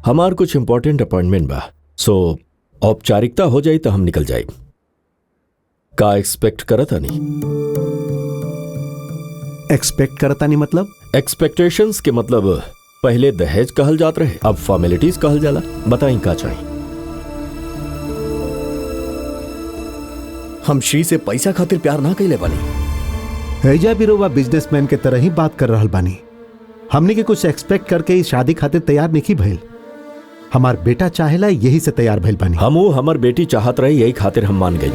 हमार कुछ important appointment बा, सो औपचारिकता हो जाई तो हम निकल जाए। का एक्सपेक्ट करता नहीं? एक्सपेक्ट करता नहीं मतलब? एक्सपेक्टेशंस के मतलब पहले दहेज कहल जात रहे, अब फॉर्मेलिटीज कहल जाला। बताई का चाहिए? हम श्री से पैसा खातिर प्यार ना कैले बानी। हैजा भी रोवा बिजनेसमैन के तरह ही बात कर रहल बानी। हमने के कुछ एक्सपेक्ट करके ही शादी खातिर तैयार नहीं भइल। हमार बेटा चाहेला यही से तैयार भइल बानी। हमू हमर बेटी चाहत रही, यही खातिर हम मान गई।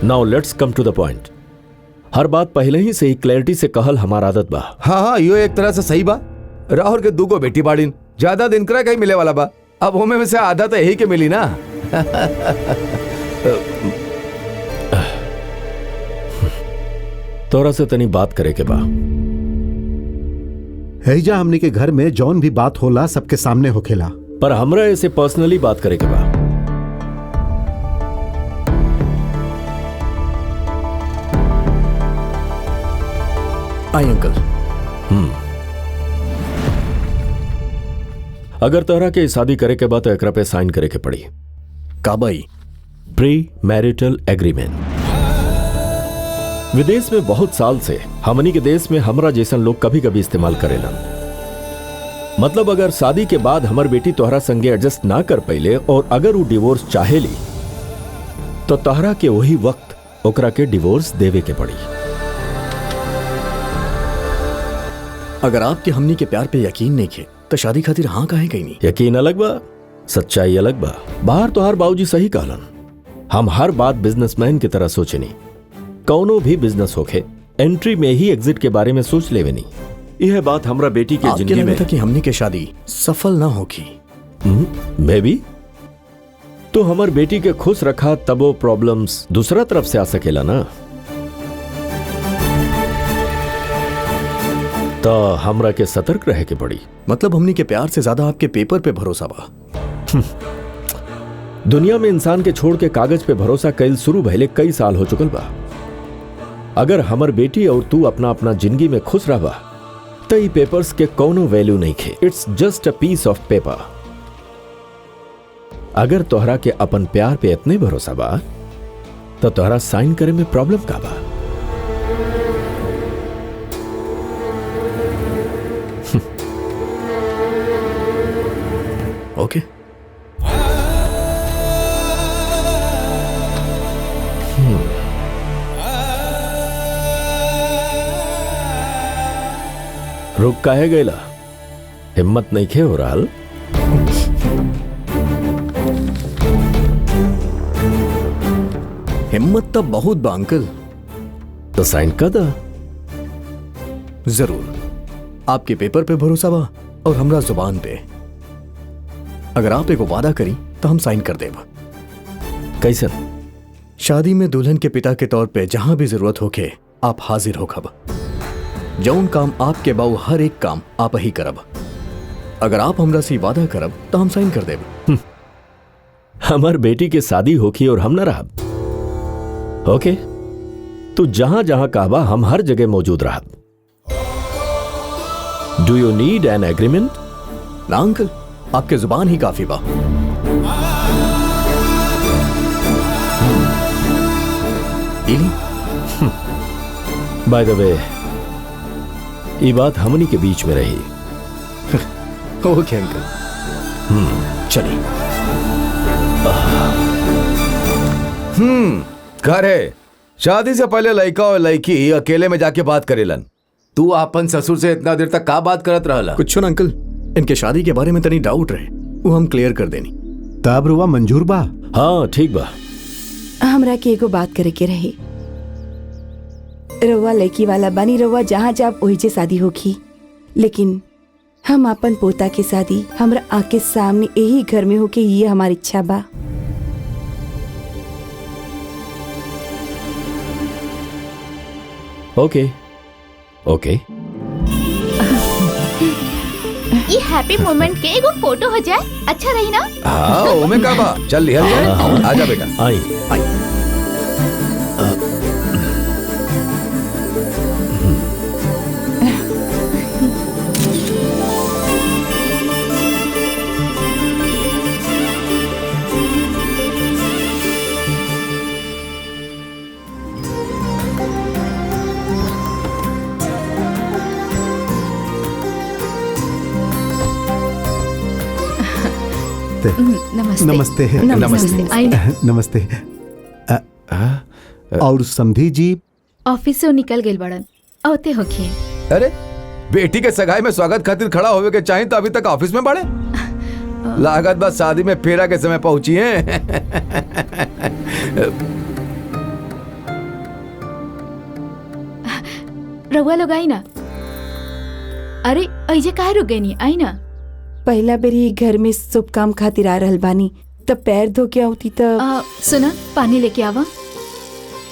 Now let's come to the point. हर बात पहले ही से ही क्लैरिटी से कहल हमार आदत बा। हाँ, यो एक तरह से सही बा। राहुल के दूगो बेटी बाड़ीन, ज्यादा दिन करा कहीं मिले वाला बा। अब होमे में से आधा तो यही के मिली ना। तोरा से तनी बात करे के बा। हैजा हमने के घर में जौन भी बात होला सबके सामने होखेला, पर हमरा ऐसे पर्सनली बात करे के बा। आई अंकल। अगर तोहरा के शादी करे के बाद तो एकरा पे साइन करे के पड़ी। काबाई प्री मैरिटल एग्रीमेंट। विदेश में बहुत साल से हमनी के देश में हमरा जैसन लोग कभी कभी इस्तेमाल करेलन। मतलब अगर शादी के बाद हमर बेटी तोहरा संगे एडजस्ट ना कर पाइले और अगर वो डिवोर्स चाहेली तो तोहरा के वही वक्त ओकरा के डिवोर्स देवे के पड़ी। अगर आपके हमनी के प्यार पे यकीन नहीं खे तो शादी खातिर हाँ काहे कहीं नहीं? यकीन अलग बा, सच्चाई अलग बा। बाहर तोहार बाबूजी सही कहलन। हम हर बात बिजनेसमैन की तरह सोचनी। कौनो भी बिजनेस होखे एंट्री में ही एग्जिट के बारे में सोच लेवे नहीं। यह बात हमरा बेटी के जिंदगी में था कि हमनी के शादी सफल ना होगी। बेबी तो हमर बेटी के खुश रखा तब वो प्रॉब्लम्स दूसरा तरफ से आ सकेला ना। तो हमरा के सतर्क रहे के पड़ी। मतलब हमनी के प्यार से ज्यादा आपके पेपर पे भरोसा बा। दुनिया में इंसान के छोड़ के कागज पे भरोसा कैल शुरू भइले कई साल हो चुकल बा। अगर हमर बेटी और तू अपना अपना जिंदगी में खुश रहबा तो ई पेपर्स के कोनो वैल्यू नहीं खे। It's just a piece of paper. अगर तोहरा के अपन प्यार पे इतने भरोसा बा तो तोहरा साइन करे में प्रॉब्लम का बा? ओके रुक काहे गैला? हिम्मत नहीं खे हो रहा? हिम्मत तो बहुत बा अंकल। तो साइन कर दा। जरूर। आपके पेपर पे भरोसा बा और हमरा जुबान पे। अगर आप एगो वादा करी तो हम साइन कर देब। कैसन? शादी में दुल्हन के पिता के तौर पे जहां भी जरूरत होके आप हाजिर हो खब। जौन काम आपके बाऊ हर एक काम आप ही करब। अगर आप हमरा से वादा करब तो हम साइन कर देब। हमार बेटी के शादी होखी और हम न रहब। ओके, तू जहां जहां कहबा हम हर जगह मौजूद रहब। Do you need an agreement? ना अंकल, आपके जुबान ही काफी बा। बाय द वे, ये बात हमनी के बीच में रही। ओके अंकल, चलिए। करे शादी से पहले लड़का और लड़की अकेले में जाके बात करेलन। तू अपन ससुर से इतना देर तक का बात करत रहला? कुछ ना अंकल, इनके शादी के बारे में तनी डाउट रहे, वो हम क्लियर कर देनी। तब रुआ मंजूर बा? हाँ ठीक बा। हमरा के एगो बात करे के रही। रउआ लड़की वाला बानी, रउआ जहाँ जाब वही से शादी होगी, लेकिन हम अपन पोता के शादी हमरा आके सामने यही घर में होके ये हमारी इच्छा बा। ओके ओके। ये हैप्पी मोमेंट के एगो फोटो हो जाए, अच्छा रही ना? हाँ, ओमे का बा। चल लिया आजा बेटा। आई आई। नमस्ते नमस्ते नमस्ते नमस्ते आइए। नमस्ते और समधी जी ऑफिस से निकल गए बड़न औते होखिए। अरे बेटी के सगाई में स्वागत खातिर खड़ा होवे के चाहिए तो अभी तक ऑफिस में बड़े लागत बस शादी में फेरा के समय पहुंची है। रहुआ लोग आई ना। अरे ऐजे काहे रुक गई नी, आई ना। पहला बेरी घर में शुभ काम खातिर आ रहल बानी, तब पैर धो के आती तब। सुना पानी लेके आवा।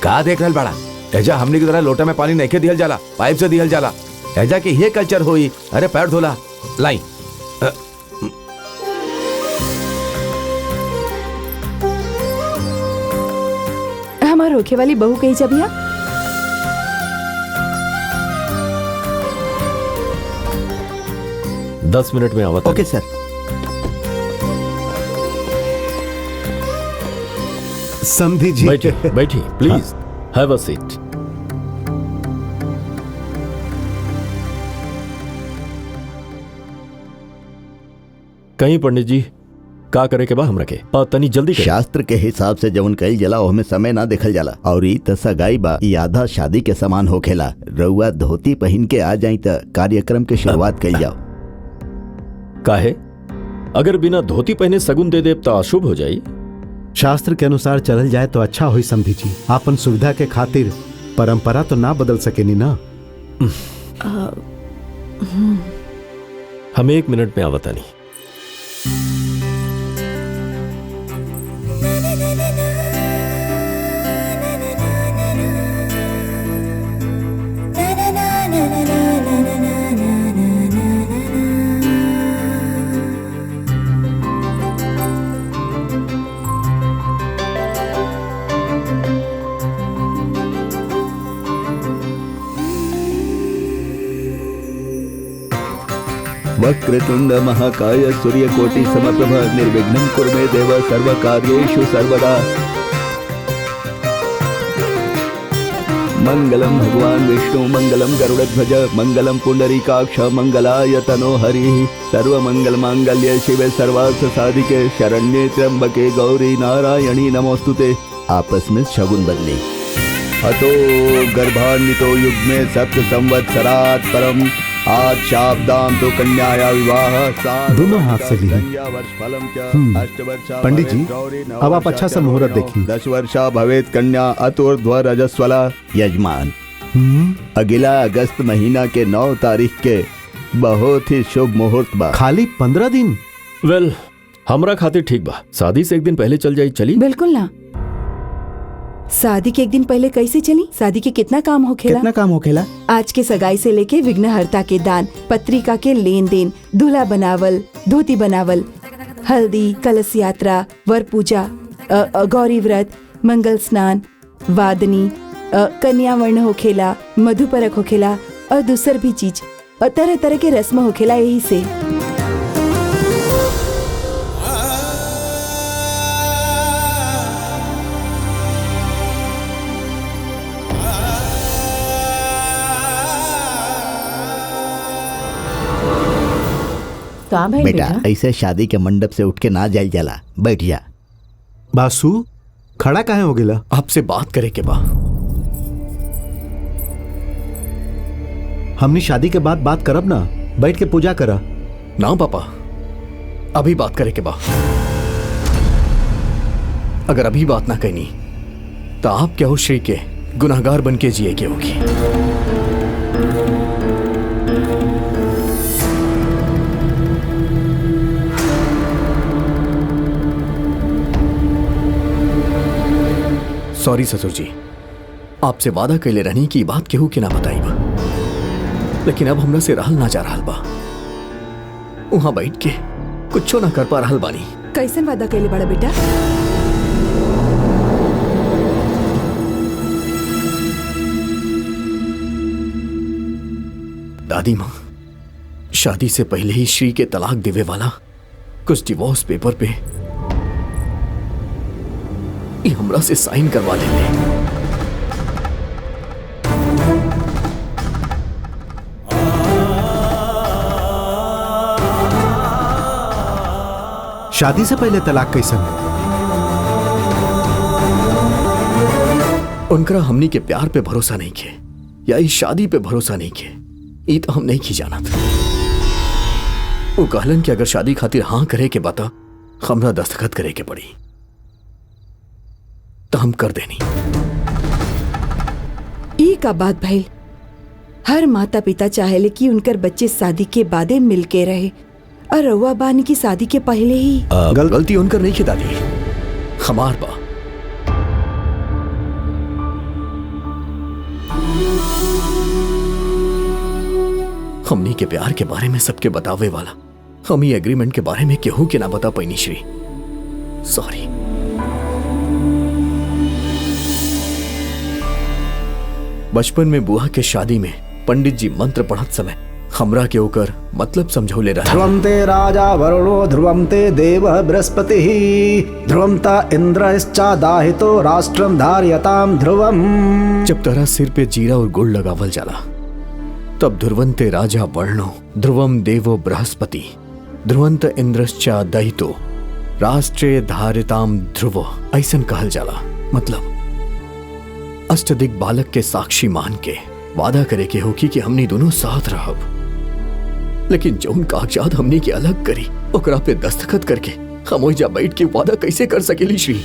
का देख रहल बड़ा एजा हमनी की तरह लोटा में पानी नहीं के दिहल जाला, पाइप से दिहल जाला। एजा के ये कल्चर होई। अरे पैर धोला लाई। हमार होखे वाली बहू कही जब यहाँ 10 मिनट में आवत। ओके सर। समधी जी बैठिए बैठिए प्लीज हैव अ सीट। कहीं पंडित जी का करे के बा हमरा के और तनी जल्दी करे। शास्त्र के हिसाब से जवन कईल जाला ओहमे समय ना देखल जाला और ई त सगाई बा ई आधा शादी के समान होखेला। रउआ धोती पहन के आ जाई त कार्यक्रम के शुरुआत कईल जाओ। काहे अगर बिना धोती पहने सगुन दे देव तो अशुभ हो जाई। शास्त्र के अनुसार चलल जाए तो अच्छा होई समधी जी। आपन सुविधा के खातिर परंपरा तो ना बदल सकेनी ना। हम 1 मिनट में आवता नहीं। वक्रतुंड महाकाय सूर्यकोटि समप्रभ निर्विघ्नं कुरु मे देव सर्वकार्येषु सर्वदा। मंगलम भगवान विष्णु मंगलम गरुड़ध्वज मंगलम पुंडरीकाक्ष मंगलाय तनो हरि। सर्वमंगल मांगल्ये शिवे सर्वार्थ साधिके शरण्ये त्र्यंबके गौरी नारायणी नमोस्तुते। आपस में शगुन बदली। अतो गर्भान्वितो युग्मे सप्त संवत्सरात् परम आज शाब्दाम तो कन्याया विवाह दोनों हाथ से ली। पंडित जी अब आप अच्छा सा मुहूर्त देखिए। 10 वर्षा भवेत कन्या अतुर्ध्व रजस्वला। यजमान अगला अगस्त महीना के 9 तारीख के बहुत ही शुभ मुहूर्त बा। खाली 15 दिन। वेल हमरा खातिर ठीक बा। शादी से 1 दिन पहले चल जाई चली। बिल्कुल ना। शादी के 1 दिन पहले कैसे चली? शादी के कितना काम होखेला? आज के सगाई से लेके विघ्नहर्ता के दान, पत्रिका के लेन देन, दूल्हा बनावल, धोती बनावल, हल्दी, कलश यात्रा, वर पूजा, गौरी व्रत, मंगल स्नान, वादनी, कन्यावर्ण होखेला, मधुपरक होखेला और दूसर भी चीज और तरह तरह के रस्म होखेला। यही से बेटा ऐसे शादी के मंडप से उठ के ना जाइल जाला। बैठ जा। बासु खड़ा काहे हो गेला? आपसे बात करे के बा। हमनी शादी के बाद बात करब ना। बैठ के पूजा करा। ना पापा अभी बात करे के बा। अगर अभी बात ना कहनी तो आप क्या हो श्री के गुनाहगार बन के जिए के होगी। सॉरी ससुर जी, आपसे वादा कैले रहनी की बात केहू के ना बताई बा, लेकिन अब हमरा से रहल ना जा रहल बा। वहां बैठ के कुछो ना कर पा रहल बानी। कैसन वादा कैले बड़ा बेटा? दादी माँ शादी से पहले ही श्री के तलाक देवे वाला कुछ डिवोर्स पेपर पे हमरा से साइन करवा देंगे। शादी से पहले तलाक कैसन? उनका हमनी के प्यार पे भरोसा नहीं खे या इस शादी पे भरोसा नहीं खे, ई तो हम नहीं की जाना था। वो कहलन कि अगर शादी खातिर हाँ करे के बता हमरा दस्तखत करे के पड़ी तो हम कर देनी। ई का बात भइल। हर माता पिता चाहेले कि उनकर बच्चे शादी के बादे मिल के रहे, और रउआ बानी की शादी के पहले ही। गलती उनकर नहीं खिदा दी, हमार बा। हमनी के प्यार के बारे में सबके बतावे वाला हम ही एग्रीमेंट के बारे में केहू के ना बता पैनी श्री। सॉरी। बचपन में बुआ के शादी में पंडित जी मंत्र पढ़त समय हमरा के ओकर मतलब समझौले रहा। ध्रुवं ते राजा वरुणो ध्रुवं ते देवः बृहस्पतिः ध्रुवं ता इंद्रश्चादाहितो राष्ट्रं धारयतां ध्रुवम्। जब तरह सिर पे जीरा और गुड़ लगावल जाला तब ध्रुवंते राजा वर्णो ध्रुवम देवो बृहस्पति ध्रुवंत इंद्रश्चा दहितो राष्ट्रे धारिताम ध्रुवो ऐसन कहल जाला। मतलब अष्टदिक बालक के साक्षी मान के वादा करे के होकी कि हमनी दोनों साथ रहब, लेकिन जौन कागजात हमनी के अलग करी ओकरा पे दस्तखत करके हम ओइजा बैठ के वादा कैसे कर सकेली श्री?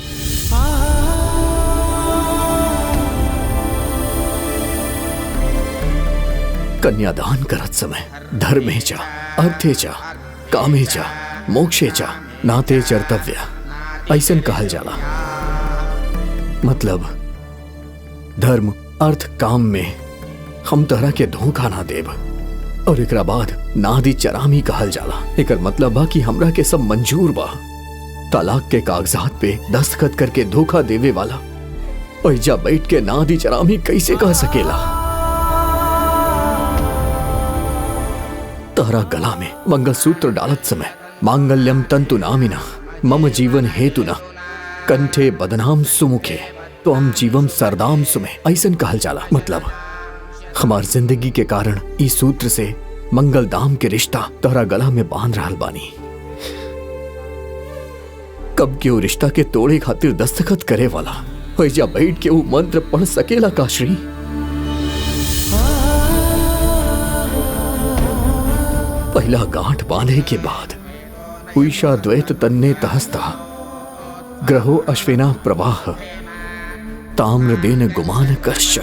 कन्यादान करत समय धर्मेचा अर्थेचा कामेचा मोक्षेचा नाते चर्तव्य ऐसन कहल जाला। मतलब धर्म अर्थ काम में हम तरह के धोखा ना देब, और एकरा बाद नादी चरामी कहल जाला। एकर मतलब बा कि हमरा के सब मंजूर बा। तलाक के कागजात पे दस्तखत करके धोखा देवे वाला ओइजा बैठ के नादी चरामी कैसे कह सकेला? तहरा गला में मंगलसूत्र डालत समय मांगल्यम तंतु नामिना मम जीवन हेतुना कंठे बदनाम सुमुखे तो हम जीवम सरदाम सुमे ऐसन कहल जाला। मतलब हमार जिंदगी के कारण इस सूत्र से मंगल दाम के रिश्ता तहरा गला में बांध रहल बानी। कब के वो रिश्ता के तोड़े खातिर दस्तखत करे वाला ओइजा बैठ के वो मंत्र पढ़ सकेला का श्री? पहला गांठ बांधे के बाद उषा द्वैत तन्ने तहस्ता ग्रहो अश्विना प्रवाह ताम्रदेन गुमान कर्ष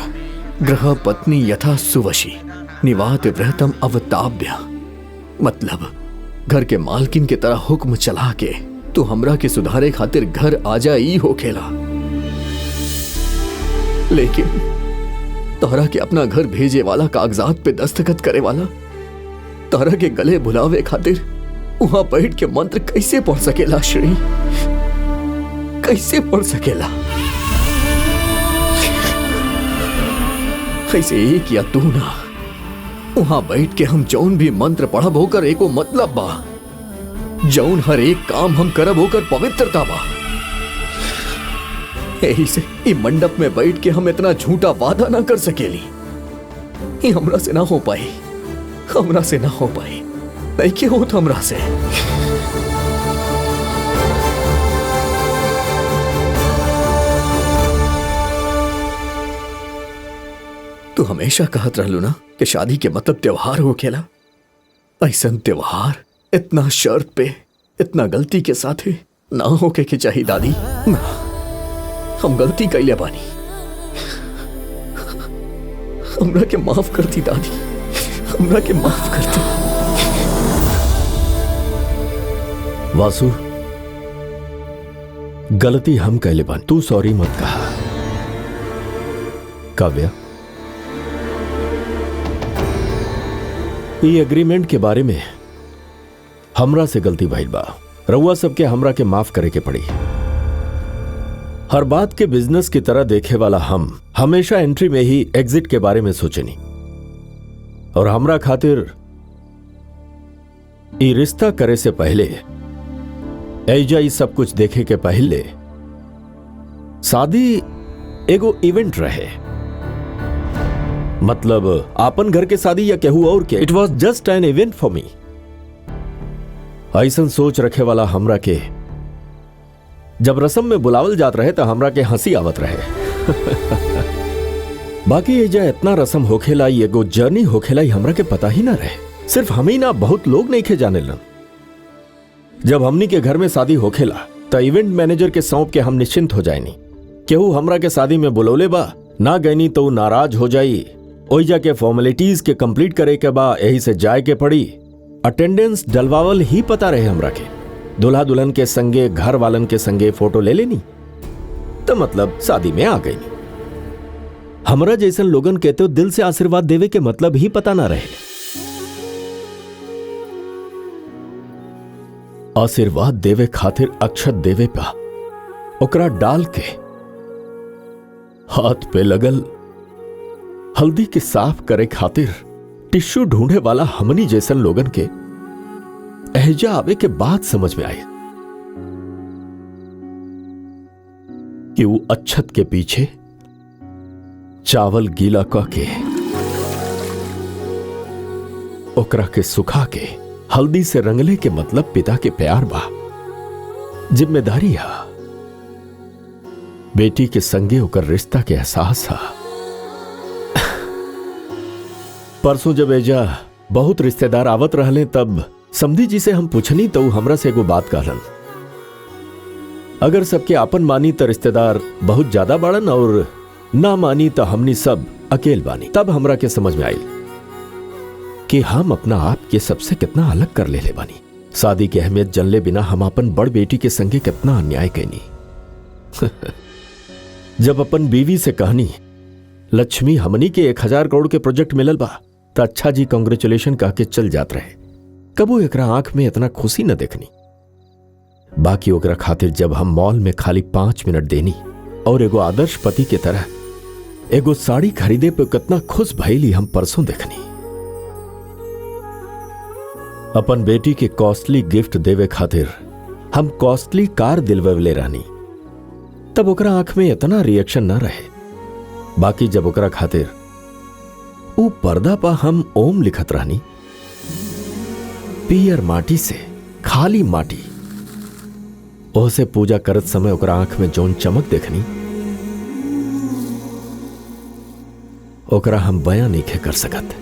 ग्रह पत्नी यथा सुवशी निवात व्रतम अवताभ्य। मतलब घर के मालकिन के तरह हुक्म चला के तू हमरा के सुधारे खातिर घर आ जाई हो खेला, लेकिन तोहरा के अपना घर भेजे वाला कागजात पे दस्तखत करे वाला तोहरा के गले बुलावे खातिर वहां बैठ के मंत्र कैसे पढ़ सकेला श्री? कैसे पढ़ सकेला? कैसे एक या तू ना वहां बैठ के हम जौन भी मंत्र पढ़ब होकर एको मतलब बा, जौन हर एक काम हम करब होकर पवित्रता बा। यही से ई मंडप में बैठ के हम इतना झूठा वादा ना कर सकेली। ये हमरा से ना हो पाई, हमरा से ना हो पाई, नहीं के होत हमरा से। तू हमेशा कहत रहलू ना कि शादी के मतलब त्योहार हो खेला। ऐसा त्योहार इतना शर्त पे इतना गलती के साथ ना होके के चाहिए दादी। ना, हम गलती कैले बानी, हमरा के माफ करती दादी, हमरा के माफ करती। वासु, गलती हम कैले बानी, तू सॉरी मत कहा। काव्या, ये एग्रीमेंट के बारे में हमरा से गलती भइल बा। रउआ सबके हमरा के माफ करे के पड़ी। हर बात के बिजनेस की तरह देखे वाला हम हमेशा एंट्री में ही एग्जिट के बारे में सोचनी, और हमरा खातिर ये रिश्ता करे से पहले ऐजा ये सब कुछ देखे के पहले शादी एगो इवेंट रहे। मतलब आपन घर के शादी या केहू और के, it was just an event for me. ऐसन सोच रखे वाला हमरा के जब रस्म में बुलावल जात रहे तो हमरा के हंसी आवत रहे। बाकी एजा इतना रस्म होखेला, एगो जर्नी होखेला, हमरा के पता ही ना रहे। सिर्फ हम ही ना, बहुत लोग नहीं खे जाने लन। जब हमनी के घर में शादी होखेला तो इवेंट मैनेजर के सौंप के हम निश्चिंत हो जाएनी। केहू हमरा के शादी में बुलौले बा, ना गईनी तो नाराज हो जाई। ओइजा के फॉर्मेलिटीज के कंप्लीट करे के बा, यही से जाए के पड़ी। अटेंडेंस डलवावल ही पता रहे हमरा के। दूल्हा दुल्हन के संगे, घर वालन के संगे फोटो ले लेनी तो मतलब शादी में आ गई। हमरा जैसन लोगन के तो दिल से आशीर्वाद देवे के मतलब ही पता ना रहे। आशीर्वाद देवे खातिर अक्षत देवे पा ओकरा डाल के हाथ पे लगल हल्दी के साफ करे खातिर टिश्यू ढूंढे वाला हमनी जैसन लोगन के एहजा आवे के बाद समझ में आए कि वो अक्षत के पीछे चावल गीला के ओकरा के सुखा के हल्दी से रंगले के मतलब पिता के प्यार बा, जिम्मेदारी हा, बेटी के संगे ओकर रिश्ता के एहसास हा। परसों जब एजा बहुत रिश्तेदार आवत रहले तब समधी जी से हम पूछनी तो हमरा से एगो बात कहलन, अगर सबके आपन मानी तो रिश्तेदार बहुत ज्यादा बाड़न और ना मानी तो हमनी सब अकेल बानी। तब हमरा के समझ में आई कि हम अपना आप के सबसे कितना अलग कर ले बानी। शादी की अहमियत जनले बिना हम अपन बड़ बेटी के संगे कितना अन्याय कैनी। जब अपन बीवी से कहनी लक्ष्मी हमनी के 1000 करोड़ के प्रोजेक्ट मिलल बा तो अच्छा जी कांग्रेचुलेशन कह के चल जात रहे। कबो एकरा आंख में इतना खुशी न देखनी। बाकी ओकरा खातिर जब हम मॉल में खाली 5 मिनट देनी और एगो आदर्श पति के तरह एगो साड़ी खरीदे पे कितना खुश भइली हम परसों देखनी। अपन बेटी के कॉस्टली गिफ्ट देवे खातिर हम कॉस्टली कार दिलवले रहनी, तब ओकरा आंख में इतना रिएक्शन ना रहे। बाकी जब ओकरा खातिर ऊ पर्दा पा हम ओम लिखत रहनी, पियर माटी से खाली माटी, ओसे पूजा करत समय ओकरा आंख में जौन चमक देखनी ओकरा हम बयां नहीं कर सकत।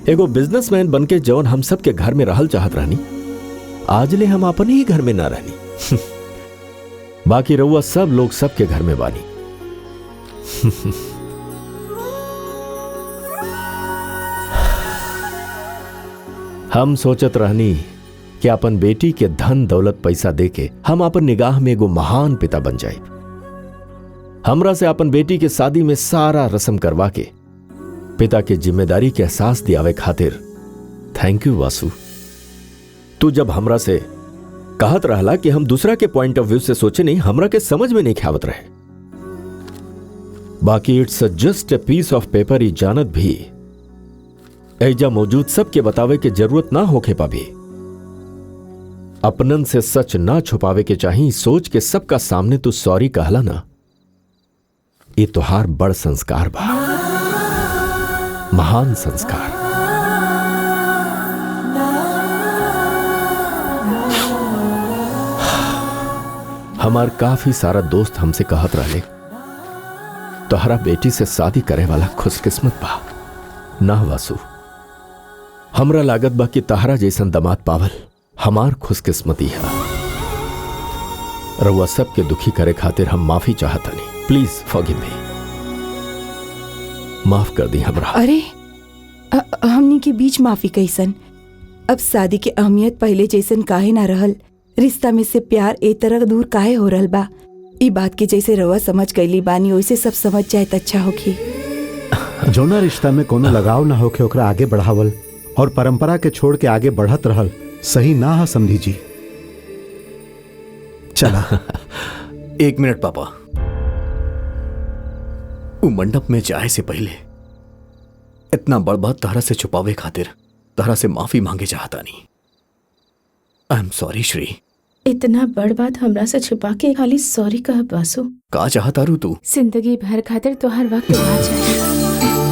एगो बिजनेसमैन बनके जौन हम सब के घर में रहल चाहत रहनी, आजले हम अपने ही घर में ना रहनी। बाकी रउआ सब लोग सबके घर में बानी। हम सोचत रहनी कि अपन बेटी के धन दौलत पैसा देके हम अपन निगाह में एगो महान पिता बन जाए। हमरा से अपन बेटी के शादी में सारा रस्म करवा के पिता के जिम्मेदारी के एहसास दियावे खातिर थैंक यू वासु। तू जब हमरा से कहत रहला कि हम दूसरा के पॉइंट ऑफ व्यू से सोचे नहीं, हमरा के समझ में नहीं ख्यावत रहे। बाकी it's just a piece of paper ही जानत भी ऐजा मौजूद सबके बतावे के जरूरत ना होके पाभी। अपनन से सच ना छुपावे के चाहिए, सोच के सबका सामने तू सॉरी कहला ना, ये तुहार बड़ संस्कार बा, महान संस्कार। हमार काफी सारा दोस्त हमसे कहत रहे तोहरा बेटी से शादी करे वाला खुशकिस्मत बा ना वासु। हमरा लागत बा कि तहरा जैसन दामाद पावल हमार खुशकिस्मती है। रउआ सबके दुखी करे खातिर हम माफी चाहतनी। प्लीज फॉरगिव मी, माफ कर दी हमरा। अरे हमनी के बीच माफी कैसन? अब शादी के अहमियत पहले जैसन काहे ना रहल, रिश्ता में से प्यार ए तरह दूर काहे हो रहल बा। ई बात के जैसे रउआ समझ गईली बानी वैसे सब समझ जाए त अच्छा होखी। जौना रिश्ता में कोनो लगाव ना होके ओकरा आगे बढ़ावल और परंपरा के छोड़ के आगे बढ़त रहल सही ना है समधी जी। चला। 1 मिनट पापा, उ मंडप में जाए से पहले इतना बड़ बात तहरा से छुपावे खातिर तहरा से माफी मांगे चाहता नहीं। I am sorry Shri. इतना बड़ बात हमरा से छुपा के खाली सॉरी कह बासु। का चाहता रू तू? जिंदगी भर खातिर तोहर वक्त आ जाए।